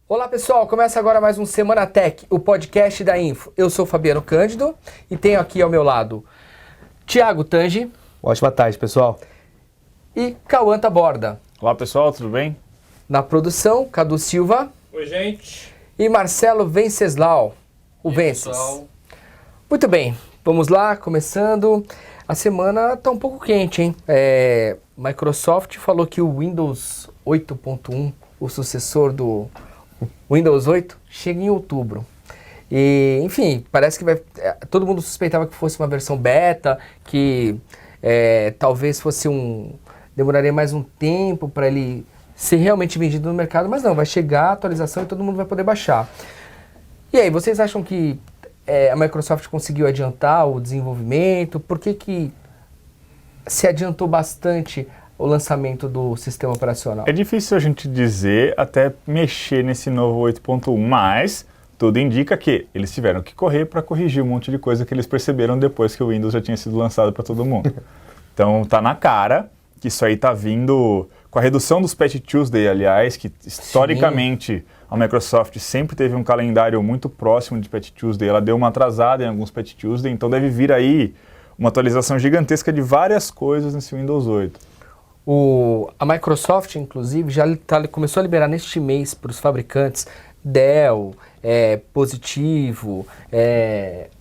Olá pessoal, começa agora mais um Semana Tech, o podcast da Info. Eu sou o Fabiano Cândido e tenho aqui ao meu lado Thiago Tange. Ótima tarde, pessoal. E Cauã Taborda. Olá pessoal, tudo bem? Na produção, Cadu Silva. Oi, gente. E Marcelo Venceslau, o Vences. Pessoal. Muito bem, vamos lá, começando. A semana está um pouco quente, hein? Microsoft falou que o Windows 8.1, o sucessor do Windows 8, chega em outubro. E, enfim, parece que todo mundo suspeitava que fosse uma versão beta, que talvez demoraria mais um tempo para ele ser realmente vendido no mercado, mas não, vai chegar a atualização e todo mundo vai poder baixar. E aí, vocês acham que a Microsoft conseguiu adiantar o desenvolvimento? Por que se adiantou bastante o lançamento do sistema operacional? É difícil a gente dizer até mexer nesse novo 8.1, mas tudo indica que eles tiveram que correr para corrigir um monte de coisa que eles perceberam depois que o Windows já tinha sido lançado para todo mundo. Então tá na cara que isso aí tá vindo com a redução dos Patch Tuesday, aliás, que historicamente a Microsoft sempre teve um calendário muito próximo de Patch Tuesday, ela deu uma atrasada em alguns Patch Tuesday, então deve vir aí uma atualização gigantesca de várias coisas nesse Windows 8. A Microsoft, inclusive, já começou a liberar neste mês para os fabricantes Dell, Positivo,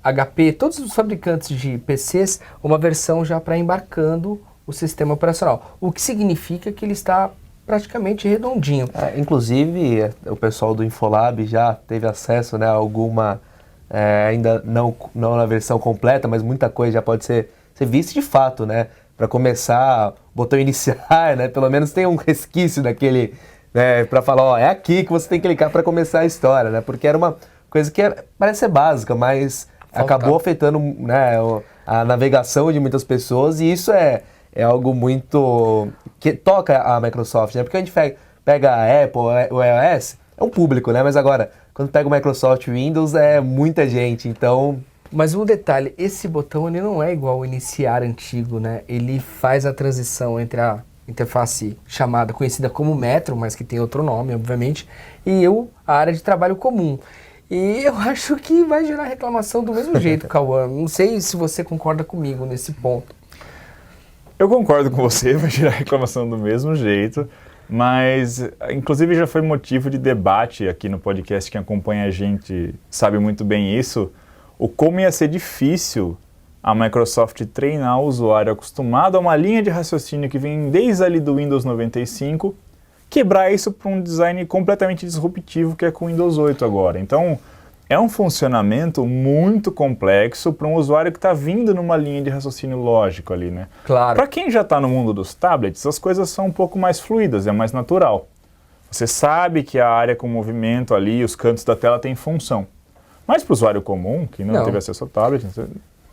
HP, todos os fabricantes de PCs, uma versão já para embarcando o sistema operacional. O que significa que ele está praticamente redondinho. Inclusive, o pessoal do Infolab já teve acesso, né, a alguma, ainda não na versão completa, mas muita coisa já pode ser vista de fato, né? Para começar, botão iniciar, né? Pelo menos tem um resquício daquele, né? Para falar, ó, é aqui que você tem que clicar para começar a história, né? Porque era uma coisa que parece ser básica, mas acabou afetando, né, a navegação de muitas pessoas, e isso é algo muito que toca a Microsoft, né? Porque a gente pega a Apple, o iOS, é um público, né? Mas agora, quando pega o Microsoft Windows, é muita gente, então... Mas um detalhe, esse botão ele não é igual ao iniciar antigo, né? Ele faz a transição entre a interface conhecida como Metro, mas que tem outro nome, obviamente, e a área de trabalho comum. E eu acho que vai gerar reclamação do mesmo jeito, Cauã. Não sei se você concorda comigo nesse ponto. Eu concordo com você, vai gerar reclamação do mesmo jeito, mas inclusive já foi motivo de debate aqui no podcast, quem acompanha a gente sabe muito bem isso, o como ia ser difícil a Microsoft treinar o usuário acostumado a uma linha de raciocínio que vem desde ali do Windows 95, quebrar isso para um design completamente disruptivo que é com o Windows 8 agora. Então, é um funcionamento muito complexo para um usuário que está vindo numa linha de raciocínio lógico ali, né? Claro. Para quem já está no mundo dos tablets, as coisas são um pouco mais fluidas, é mais natural. Você sabe que a área com movimento ali, os cantos da tela têm função. Mas para o usuário comum, que não teve acesso ao tablet, não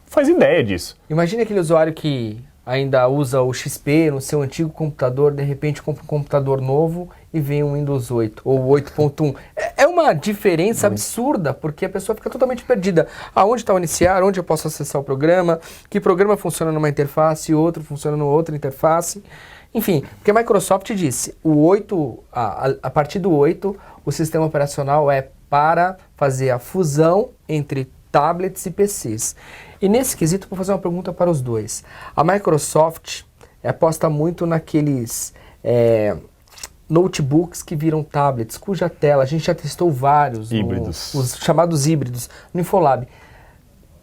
faz ideia disso. Imagina aquele usuário que ainda usa o XP no seu antigo computador, de repente compra um computador novo e vem um Windows 8 ou 8.1. É uma diferença absurda, porque a pessoa fica totalmente perdida. Aonde está o iniciar, onde eu posso acessar o programa, que programa funciona numa interface e outro funciona numa outra interface. Enfim, porque a Microsoft disse, a partir do 8, o sistema operacional é para fazer a fusão entre tablets e PCs. E nesse quesito, vou fazer uma pergunta para os dois. A Microsoft aposta muito naqueles notebooks que viram tablets, cuja tela, a gente já testou vários, híbridos. Os chamados híbridos, no Infolab.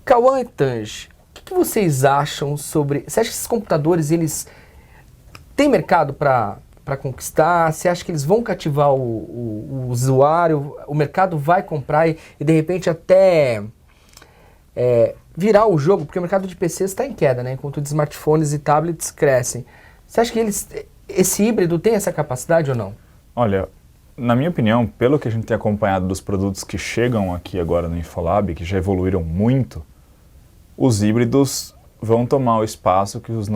Cauã e Tange, o que vocês acham sobre... Você acha que esses computadores, eles têm mercado para conquistar? Você acha que eles vão cativar o usuário? O mercado vai comprar e de repente até virar o jogo? Porque o mercado de PCs está em queda, né? Enquanto de smartphones e tablets crescem. Você acha que esse híbrido tem essa capacidade ou não? Olha, na minha opinião, pelo que a gente tem acompanhado dos produtos que chegam aqui agora no Infolab, que já evoluíram muito, os híbridos vão tomar o espaço que os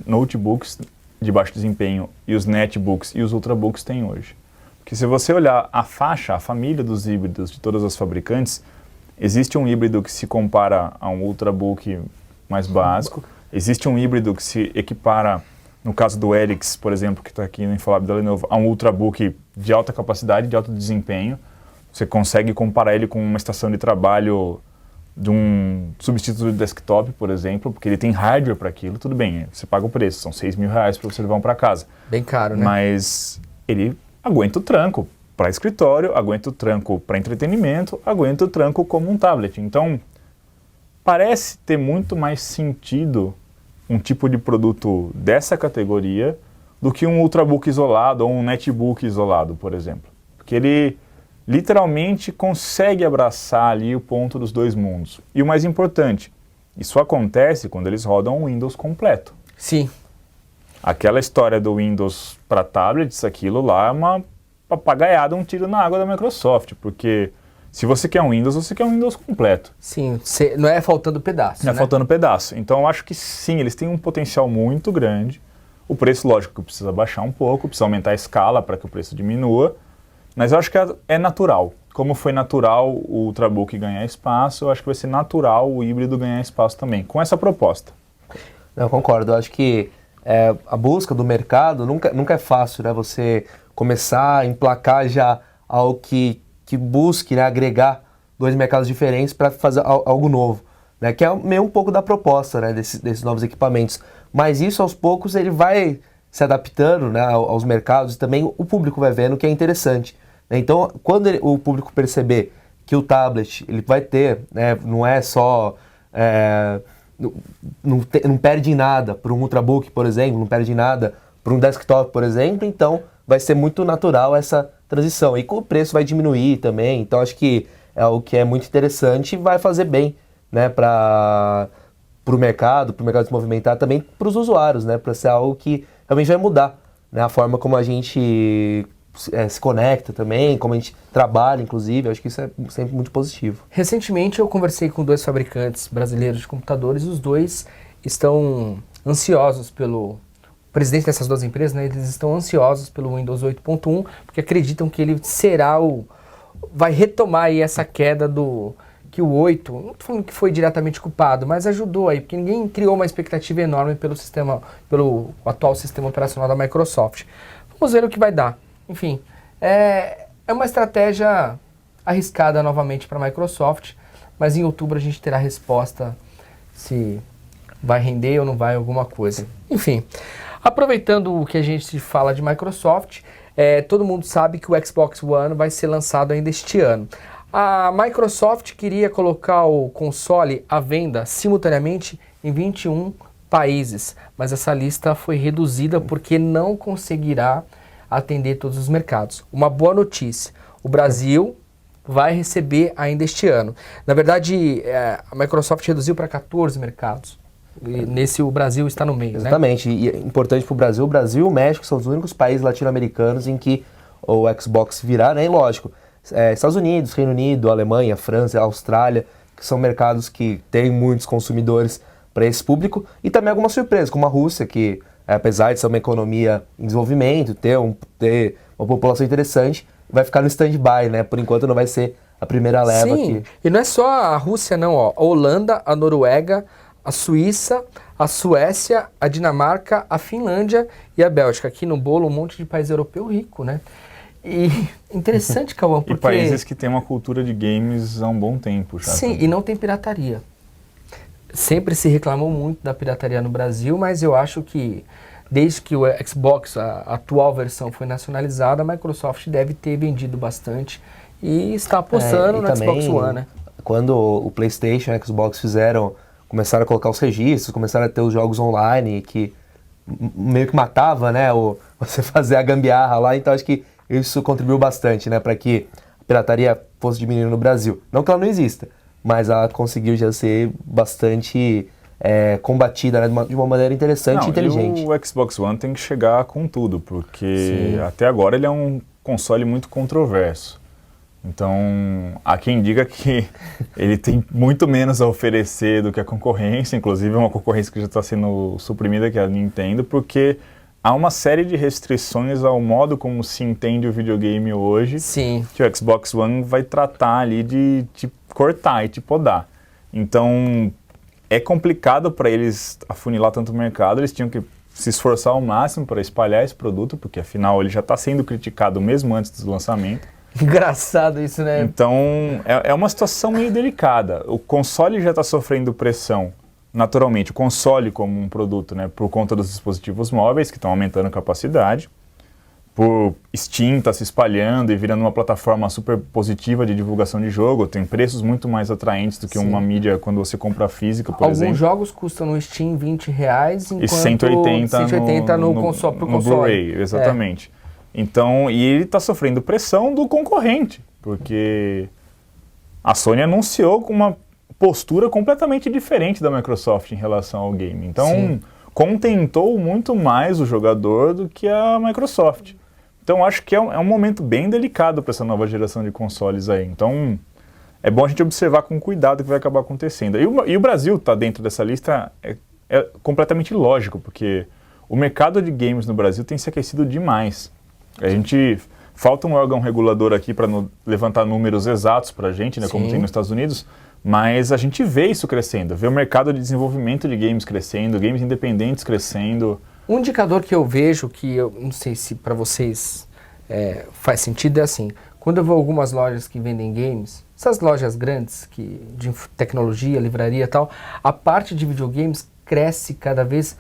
notebooks de baixo desempenho e os netbooks e os ultrabooks têm hoje. Porque se você olhar a família dos híbridos de todas as fabricantes, existe um híbrido que se compara a um ultrabook mais básico, existe um híbrido que se equipara, no caso do Helix, por exemplo, que está aqui no Infolab da Lenovo, a um ultrabook de alta capacidade, de alto desempenho. Você consegue comparar ele com uma estação de trabalho de um substituto de desktop, por exemplo, porque ele tem hardware para aquilo, tudo bem, você paga o preço, são R$6.000 para você levar um para casa. Bem caro, né? Mas ele aguenta o tranco para escritório, aguenta o tranco para entretenimento, aguenta o tranco como um tablet. Então, parece ter muito mais sentido um tipo de produto dessa categoria do que um ultrabook isolado ou um netbook isolado, por exemplo. Porque ele literalmente consegue abraçar ali o ponto dos dois mundos. E o mais importante, isso acontece quando eles rodam o Windows completo. Sim. Aquela história do Windows para tablets, aquilo lá é uma papagaiada, um tiro na água da Microsoft, porque se você quer um Windows, você quer um Windows completo. Sim, não é faltando pedaço, Não é né? faltando pedaço. Então eu acho que sim, eles têm um potencial muito grande. O preço, lógico, que precisa baixar um pouco, precisa aumentar a escala para que o preço diminua, mas eu acho que é natural. Como foi natural o Ultrabook ganhar espaço, eu acho que vai ser natural o híbrido ganhar espaço também, com essa proposta. Eu concordo, eu acho que a busca do mercado nunca é fácil, né? Você começar a emplacar já algo que busque, né, agregar dois mercados diferentes para fazer algo novo, né? Que é meio um pouco da proposta, né, desses novos equipamentos. Mas isso, aos poucos, ele vai se adaptando, né, aos mercados e também o público vai vendo que é interessante. Né? Então, quando o público perceber que o tablet ele vai ter, né, não é só... não perde em nada para um Ultrabook, por exemplo, não perde em nada para um desktop, por exemplo, então vai ser muito natural essa transição. E com o preço vai diminuir também, então acho que é algo que é muito interessante e vai fazer bem, né, para o mercado se movimentar, também para os usuários, né, para ser algo que realmente vai mudar, né, a forma como a gente se conecta também, como a gente trabalha, inclusive. Eu acho que isso é sempre muito positivo. Recentemente eu conversei com 2 fabricantes brasileiros de computadores, os dois estão ansiosos pelo... O presidente dessas 2 empresas, né, eles estão ansiosos pelo Windows 8.1, porque acreditam que ele será vai retomar aí essa queda que o 8, não estou falando que foi diretamente culpado, mas ajudou aí, porque ninguém criou uma expectativa enorme pelo atual sistema operacional da Microsoft. Vamos ver o que vai dar. Enfim, é uma estratégia arriscada novamente para a Microsoft, mas em outubro a gente terá a resposta se vai render ou não vai alguma coisa. Enfim, aproveitando o que a gente fala de Microsoft, todo mundo sabe que o Xbox One vai ser lançado ainda este ano. A Microsoft queria colocar o console à venda simultaneamente em 21 países, mas essa lista foi reduzida porque não conseguirá atender todos os mercados. Uma boa notícia, o Brasil vai receber ainda este ano. Na verdade, a Microsoft reduziu para 14 mercados. E o Brasil está no meio, exatamente, né? E é importante para o Brasil e o México são os únicos países latino-americanos em que o Xbox virá, né? E lógico, Estados Unidos, Reino Unido, Alemanha, França, Austrália, que são mercados que têm muitos consumidores para esse público, e também algumas surpresas, como a Rússia, que apesar de ser uma economia em desenvolvimento, ter uma população interessante, vai ficar no stand-by, né? Por enquanto não vai ser a primeira leva. Sim, aqui. E não é só a Rússia não, ó. A Holanda, a Noruega, a Suíça, a Suécia, a Dinamarca, a Finlândia e a Bélgica. Aqui no bolo um monte de país europeu rico, né? E interessante, Cauã, porque... E países que têm uma cultura de games há um bom tempo já. Sim, e não tem pirataria. Sempre se reclamou muito da pirataria no Brasil, mas eu acho que desde que o Xbox, a atual versão, foi nacionalizada, a Microsoft deve ter vendido bastante e está apostando no Xbox One, né? Quando o PlayStation e o Xbox começaram a colocar os registros, começaram a ter os jogos online, que meio que matava, né, você fazer a gambiarra lá, então acho que isso contribuiu bastante, né, para que a pirataria fosse diminuindo no Brasil. Não que ela não exista, mas ela conseguiu já ser bastante combatida, né, de uma maneira interessante e inteligente. E o Xbox One tem que chegar com tudo, porque até agora ele é um console muito controverso. Então, há quem diga que ele tem muito menos a oferecer do que a concorrência, inclusive uma concorrência que já está sendo suprimida, que é a Nintendo, porque há uma série de restrições ao modo como se entende o videogame hoje, que o Xbox One vai tratar ali de te cortar e te podar. Então, é complicado para eles afunilar tanto o mercado, eles tinham que se esforçar ao máximo para espalhar esse produto, porque afinal ele já está sendo criticado mesmo antes do lançamento. Engraçado isso, né? Então, é uma situação meio delicada. O console já está sofrendo pressão, naturalmente. O console como um produto, né? Por conta dos dispositivos móveis, que estão aumentando a capacidade. Por Steam tá se espalhando e virando uma plataforma super positiva de divulgação de jogo. Tem preços muito mais atraentes do que uma mídia quando você compra física, por exemplo. Alguns jogos custam no Steam R$20, enquanto E 180 no console, pro no console. Blu-ray, exatamente. Então, e ele está sofrendo pressão do concorrente, porque a Sony anunciou com uma postura completamente diferente da Microsoft em relação ao game. Então, contentou muito mais o jogador do que a Microsoft. Então, acho que é um momento bem delicado para essa nova geração de consoles aí. Então, é bom a gente observar com cuidado o que vai acabar acontecendo. E o Brasil está dentro dessa lista, é completamente lógico, porque o mercado de games no Brasil tem se aquecido demais. Falta um órgão regulador aqui para levantar números exatos para a gente, né, como tem nos Estados Unidos, mas a gente vê isso crescendo, vê o mercado de desenvolvimento de games crescendo, games independentes crescendo. Um indicador que eu vejo, que eu não sei se para vocês faz sentido, é assim, quando eu vou a algumas lojas que vendem games, essas lojas grandes de tecnologia, livraria e tal, a parte de videogames cresce cada vez,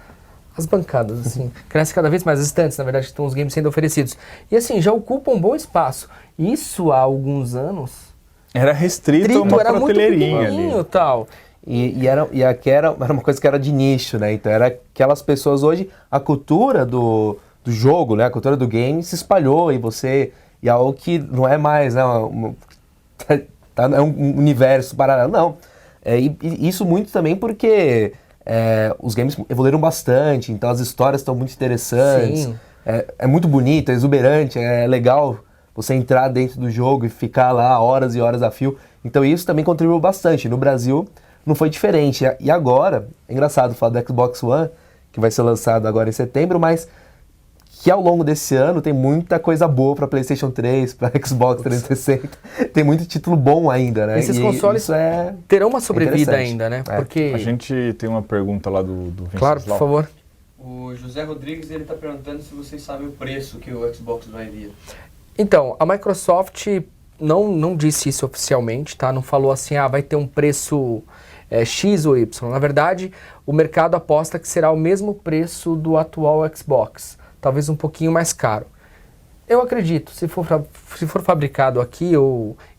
as bancadas, assim, cresce cada vez mais, as estantes, na verdade, estão os games sendo oferecidos. E assim, já ocupam um bom espaço. Isso há alguns anos Era restrito a uma era muito prateleirinha pequenininho ali. Tal. E aqui era uma coisa que era de nicho, né? Então era aquelas pessoas hoje, a cultura do jogo, né? A cultura do game se espalhou e é algo que não é mais, né? É um universo paralelo, não. E isso muito também porque os games evoluíram bastante, então as histórias estão muito interessantes. Sim. É muito bonito, é exuberante, é legal você entrar dentro do jogo e ficar lá horas e horas a fio. Então isso também contribuiu bastante. No Brasil não foi diferente. E agora, é engraçado falar do Xbox One, que vai ser lançado agora em setembro, mas que ao longo desse ano tem muita coisa boa para PlayStation 3, para Xbox 360. Tem muito título bom ainda, né? Esses consoles terão uma sobrevida ainda, né? Porque A gente tem uma pergunta lá do Vincent. claro, por favor. O José Rodrigues ele está perguntando se vocês sabem o preço que o Xbox vai vir. Então, a Microsoft não disse isso oficialmente, tá? Não falou assim, vai ter um preço X ou Y. Na verdade, o mercado aposta que será o mesmo preço do atual Xbox, talvez um pouquinho mais caro. Eu acredito, se for fabricado aqui,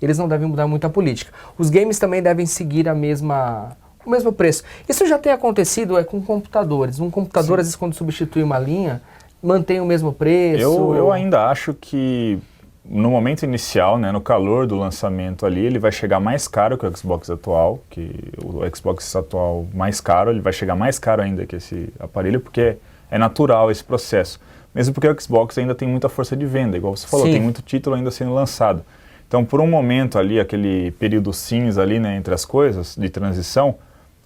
eles não devem mudar muito a política. Os games também devem seguir o mesmo preço. Isso já tem acontecido com computadores. Um computador, às vezes, quando substitui uma linha, mantém o mesmo preço. Eu ainda acho que no momento inicial, né, no calor do lançamento ali, ele vai chegar mais caro que o Xbox atual, que o Xbox atual mais caro, ele vai chegar mais caro ainda que esse aparelho, porque é natural esse processo. Mesmo porque o Xbox ainda tem muita força de venda, igual você falou, tem muito título ainda sendo lançado. Então, por um momento ali, aquele período cinza ali, né, entre as coisas, de transição,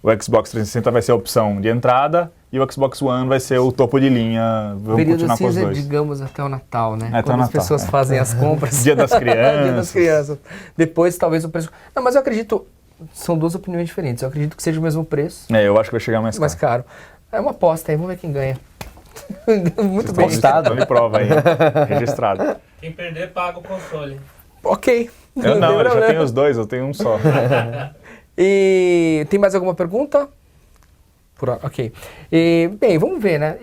o Xbox 360 vai ser a opção de entrada e o Xbox One vai ser o topo de linha. Vamos continuar com os dois. Digamos, até o Natal, né? Até quando o as Natal, pessoas fazem as compras. Dia das crianças. Dia das crianças. Depois, talvez o preço... Não, mas eu acredito... São duas opiniões diferentes. Eu acredito que seja o mesmo preço. Eu acho que vai chegar mais caro. É uma aposta aí, vamos ver quem ganha. Muito bem. Postado. Então, prova aí, registrado. Quem perder, paga o console. Ok. Eu não, ele já tem os dois, eu tenho um só. E tem mais alguma pergunta? Ok. Bem, vamos ver, né?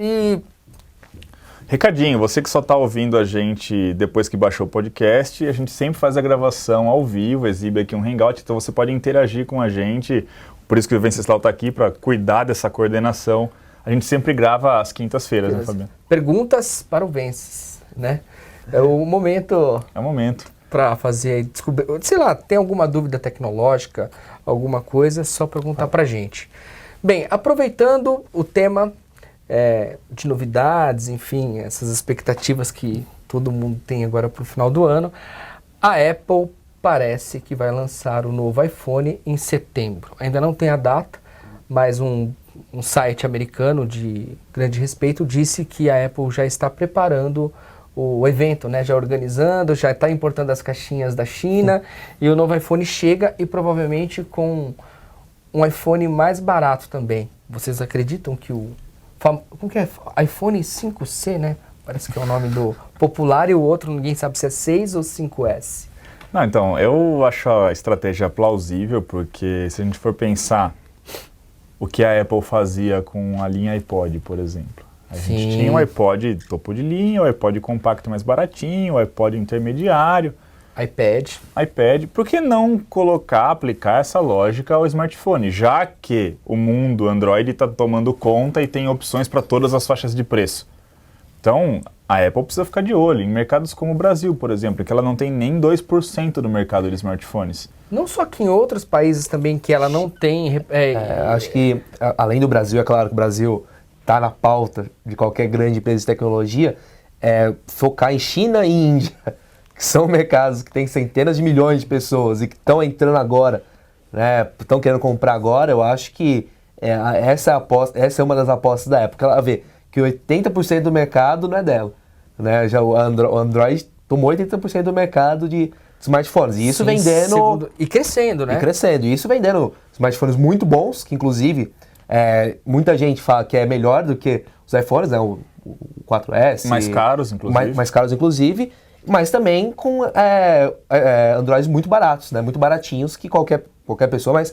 Recadinho, você que só está ouvindo a gente depois que baixou o podcast, a gente sempre faz a gravação ao vivo, exibe aqui um hangout, então você pode interagir com a gente, por isso que o Venceslau está aqui, para cuidar dessa coordenação. A gente sempre grava às quintas-feiras, né, Fabiano? Perguntas para o Vences, né? É o momento... É o momento. Para fazer, sei lá, tem alguma dúvida tecnológica, alguma coisa, é só perguntar para a gente. Bem, aproveitando o tema de novidades, enfim, essas expectativas que todo mundo tem agora para o final do ano, a Apple parece que vai lançar o novo iPhone em setembro. Ainda não tem a data, mas um site americano de grande respeito disse que a Apple já está preparando o evento, né, já organizando, já está importando as caixinhas da China e o novo iPhone chega e provavelmente com um iPhone mais barato também. Vocês acreditam que como que é? iPhone 5C, né? Parece que é o nome do popular e o outro ninguém sabe se é 6 ou 5S. Não, então, eu acho a estratégia plausível, porque se a gente for pensar o que a Apple fazia com a linha iPod, por exemplo. A gente tinha o iPod topo de linha, o iPod compacto mais baratinho, o iPod intermediário. iPad. Por que não aplicar essa lógica ao smartphone? Já que o mundo Android está tomando conta e tem opções para todas as faixas de preço. Então, a Apple precisa ficar de olho em mercados como o Brasil, por exemplo, que ela não tem nem 2% do mercado de smartphones. Não só que em outros países também que ela não tem... Acho que, além do Brasil, é claro que o Brasil está na pauta de qualquer grande empresa de tecnologia, focar em China e Índia, que são mercados que têm centenas de milhões de pessoas e que estão entrando agora, né, estão querendo comprar agora. Eu acho que essa é uma das apostas da Apple. Ela vê que 80% do mercado não é dela, né? Já o Android tomou 80% do mercado de smartphones. E isso vendendo... E crescendo, né? E crescendo. E isso vendendo smartphones muito bons, que inclusive muita gente fala que é melhor do que os iPhones, né? O 4S. Mais caros, inclusive. Mais caros, inclusive. Mas também com Androids muito baratos, né? Muito baratinhos, que qualquer pessoa, mas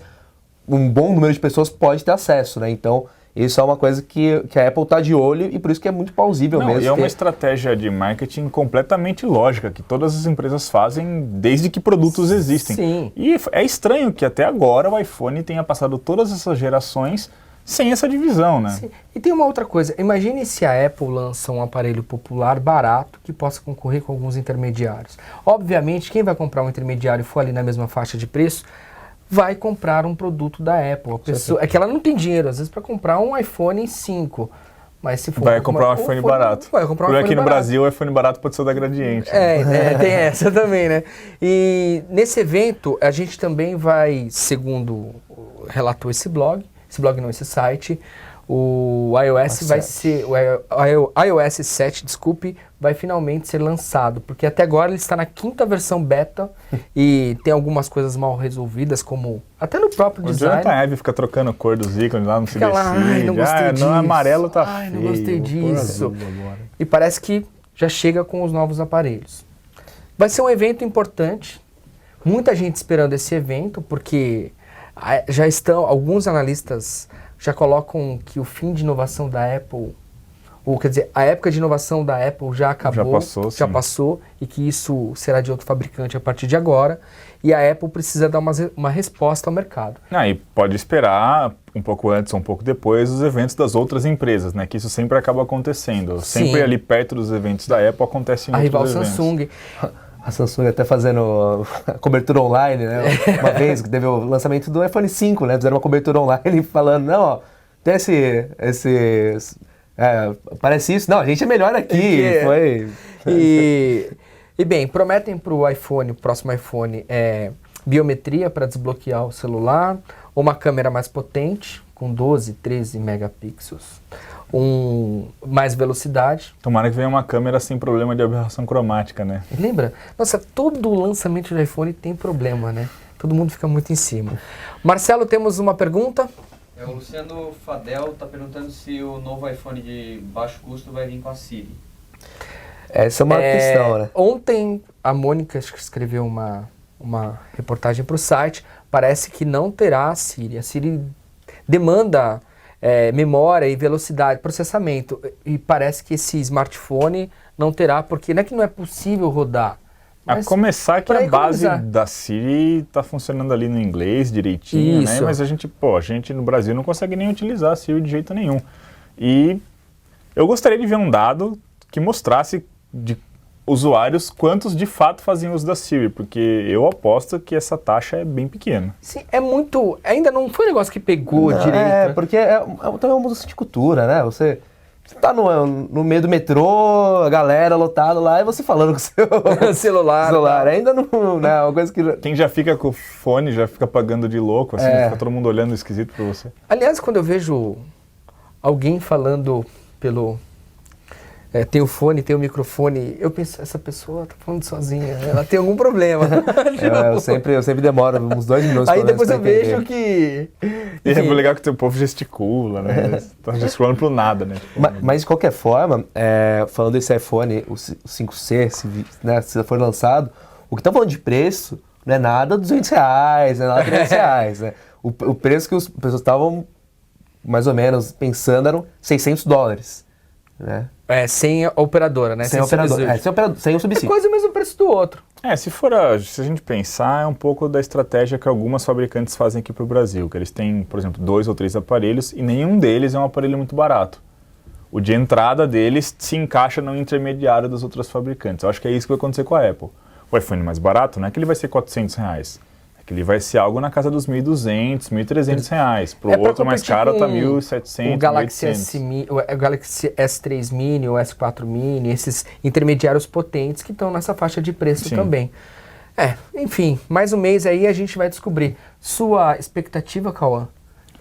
um bom número de pessoas pode ter acesso, né? Então, isso é uma coisa que a Apple está de olho e por isso que é muito plausível mesmo. E é uma estratégia de marketing completamente lógica, que todas as empresas fazem desde que produtos existem. Sim. E é estranho que até agora o iPhone tenha passado todas essas gerações sem essa divisão, né? Sim. E tem uma outra coisa, imagine se a Apple lança um aparelho popular barato que possa concorrer com alguns intermediários. Obviamente, quem vai comprar um intermediário e for ali na mesma faixa de preço, vai comprar um produto da Apple. A pessoa, é que ela não tem dinheiro, às vezes, para comprar um iPhone 5. Mas se for vai comprar um iPhone barato. Vai comprar um iPhone aqui no barato. Brasil, o iPhone barato pode ser o da Gradiente. Tem essa também, né? E nesse evento, a gente também vai, segundo relatou esse site, o iOS vai ser, o iOS 7, vai finalmente ser lançado, porque até agora ele está na 5ª versão beta e tem algumas coisas mal resolvidas, como até no próprio design. O Jonathan Ive fica trocando a cor dos ícones lá no Fica lá, não gostei disso. No amarelo tá feio. Não gostei disso. E parece que já chega com os novos aparelhos. Vai ser um evento importante, muita gente esperando esse evento, porque já estão, alguns analistas já colocam que o fim de inovação da Apple, ou quer dizer, a época de inovação da Apple já acabou, já passou, e que isso será de outro fabricante a partir de agora, e a Apple precisa dar uma resposta ao mercado. E pode esperar um pouco antes ou um pouco depois os eventos das outras empresas, né? Que isso sempre acaba acontecendo. Sim. Sempre ali perto dos eventos da Apple acontecem outros eventos. A rival Samsung. A Samsung até fazendo cobertura online, né? Uma vez que teve o lançamento do iPhone 5, né? Fizeram uma cobertura online falando, não, ó, tem parece isso. Não, a gente é melhor aqui. E bem, prometem para o iPhone, o próximo iPhone, biometria para desbloquear o celular, uma câmera mais potente, com 12, 13 megapixels, mais velocidade. Tomara que venha uma câmera sem problema de aberração cromática, né? Lembra? Nossa, todo lançamento de iPhone tem problema, né? Todo mundo fica muito em cima. Marcelo, temos uma pergunta? O Luciano Fadel está perguntando se o novo iPhone de baixo custo vai vir com a Siri. Essa é uma questão, né? Ontem a Mônica escreveu uma reportagem para o site, parece que não terá a Siri. A Siri demanda memória e velocidade, processamento, e parece que esse smartphone não terá, porque não é que não é possível rodar. A começar que a base da Siri está funcionando ali no inglês direitinho, né? Mas a gente no Brasil não consegue nem utilizar a Siri de jeito nenhum. E eu gostaria de ver um dado que mostrasse de usuários quantos de fato faziam uso da Siri, porque eu aposto que essa taxa é bem pequena. Sim, ainda não foi um negócio que pegou direito. Porque também é uma mudança de cultura, né? Você tá no meio do metrô, a galera lotada lá, e você falando com o seu celular. Ainda não, né? Uma coisa que... Quem já fica com o fone já fica pagando de louco, assim, fica todo mundo olhando esquisito pra você. Aliás, quando eu vejo alguém falando tem o fone, tem o microfone, eu penso, essa pessoa tá falando sozinha, ela tem algum problema. eu sempre demoro uns 2 minutos. Aí depois eu vejo que... E é legal que o povo gesticula, né? Tá gesticulando pro nada, né? Mas de qualquer forma, falando desse iPhone, o 5C, se for lançado, O que estão falando de preço não é nada R$200, não é nada R$300, né? O preço que as pessoas estavam mais ou menos pensando eram $600, né? Sem a operadora, né? Sem operador, sem o É subsídio. quase o mesmo preço do outro. Se a gente pensar, é um pouco da estratégia que algumas fabricantes fazem aqui para o Brasil, que eles têm, por exemplo, 2 ou 3 aparelhos e nenhum deles é um aparelho muito barato. O de entrada deles se encaixa no intermediário das outras fabricantes. Eu acho que é isso que vai acontecer com a Apple. O iPhone mais barato não é que ele vai ser R$400, é que ele vai ser algo na casa dos R$1.200, R$1.300. Pro outro mais caro tá R$1.700, o Galaxy R$1.800. o Galaxy S3 Mini, o S4 Mini, esses intermediários potentes que estão nessa faixa de preço Sim. também. Enfim, mais um mês aí a gente vai descobrir. Sua expectativa, Cauã?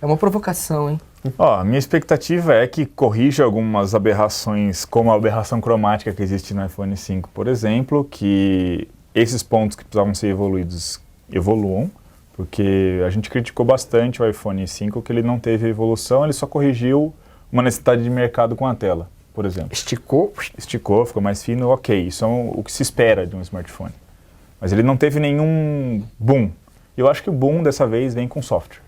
É uma provocação, hein? A minha expectativa é que corrija algumas aberrações, como a aberração cromática que existe no iPhone 5, por exemplo, que esses pontos que precisavam ser evoluídos evoluam, porque a gente criticou bastante o iPhone 5, que ele não teve evolução, ele só corrigiu uma necessidade de mercado com a tela, por exemplo. Esticou. Ficou mais fino, ok, isso é o que se espera de um smartphone. Mas ele não teve nenhum boom. Eu acho que o boom dessa vez vem com software.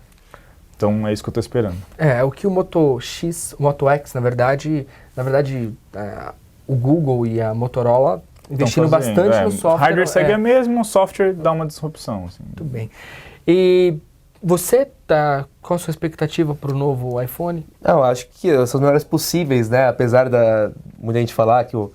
Então é isso que eu estou esperando. O que o Moto X, na verdade, o Google e a Motorola investindo bastante no software. Hardware segue a mesma, o software dá uma disrupção. Assim. Muito bem. E você qual a sua expectativa para o novo iPhone? Não, acho que são as melhores possíveis, né? Apesar da muita gente falar que o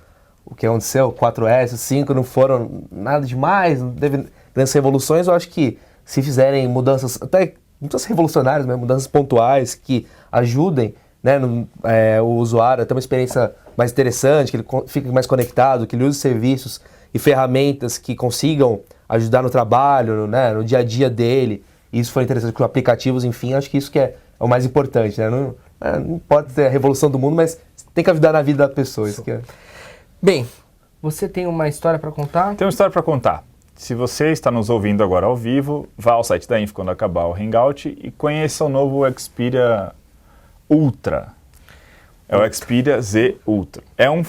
que aconteceu, o 4S, o 5 não foram nada demais, não teve grandes revoluções, eu acho que se fizerem mudanças, até muitas revolucionárias, né? Mudanças pontuais que ajudem, né, o usuário a ter uma experiência mais interessante, que ele fique mais conectado, que ele use serviços e ferramentas que consigam ajudar no trabalho, né, no dia a dia dele. E isso foi interessante com aplicativos, enfim, acho que isso que é o mais importante, né? Não pode ter a revolução do mundo, mas tem que ajudar na vida da pessoa. Isso que é. Bem, você tem uma história para contar? Tem uma história para contar. Se você está nos ouvindo agora ao vivo, vá ao site da Info quando acabar o Hangout e conheça o novo Xperia Ultra. É o Xperia Z Ultra. É um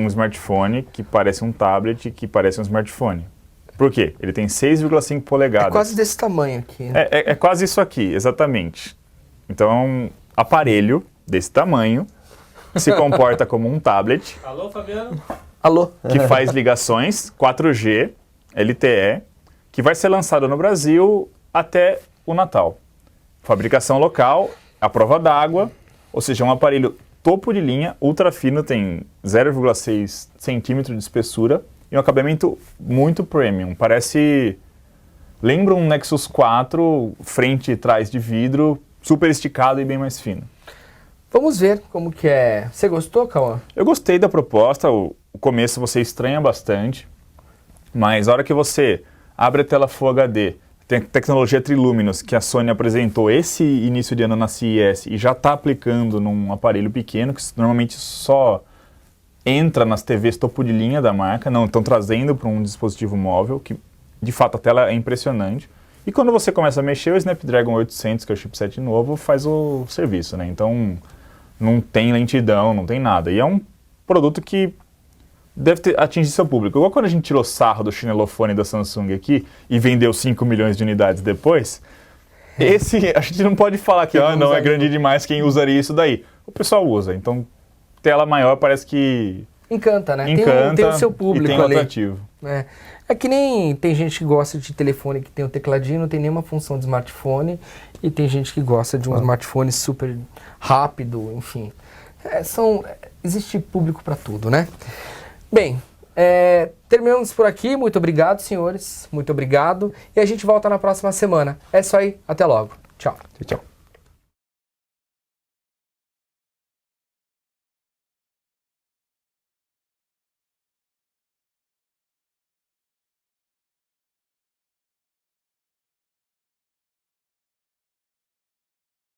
smartphone que parece um tablet, que parece um smartphone. Por quê? Ele tem 6,5 polegadas. É quase desse tamanho aqui. É quase isso aqui, exatamente. Então é um aparelho desse tamanho, se comporta como um tablet. Alô, Fabiano? Alô? Que faz ligações 4G, LTE, que vai ser lançado no Brasil até o Natal. Fabricação local, à prova d'água, ou seja, um aparelho topo de linha, ultra fino, tem 0,6 centímetro de espessura e um acabamento muito premium. Lembra um Nexus 4, frente e trás de vidro, super esticado e bem mais fino. Vamos ver como que é. Você gostou, Cauã? Eu gostei da proposta, o começo você estranha bastante, mas a hora que você abre a tela Full HD, tem a tecnologia Triluminos que a Sony apresentou esse início de ano na CES e já está aplicando num aparelho pequeno, que normalmente só entra nas TVs topo de linha da marca, não estão trazendo para um dispositivo móvel, que de fato a tela é impressionante. E quando você começa a mexer, o Snapdragon 800, que é o chipset novo, faz o serviço, né? Então não tem lentidão, não tem nada. E é um produto que deve atingir seu público. Igual quando a gente tirou sarro do chinelofone da Samsung aqui e vendeu 5 milhões de unidades depois, a gente não pode falar que não é grande demais, quem usaria isso daí. O pessoal usa, então tela maior parece que encanta, né? Encanta, tem o seu público e tem um ali. atrativo. É que nem tem gente que gosta de telefone que tem um tecladinho, não tem nenhuma função de smartphone, e tem gente que gosta de um smartphone super rápido, enfim. Existe público para tudo, né? Bem, terminamos por aqui. Muito obrigado, senhores. Muito obrigado. E a gente volta na próxima semana. É isso aí. Até logo. Tchau. Tchau.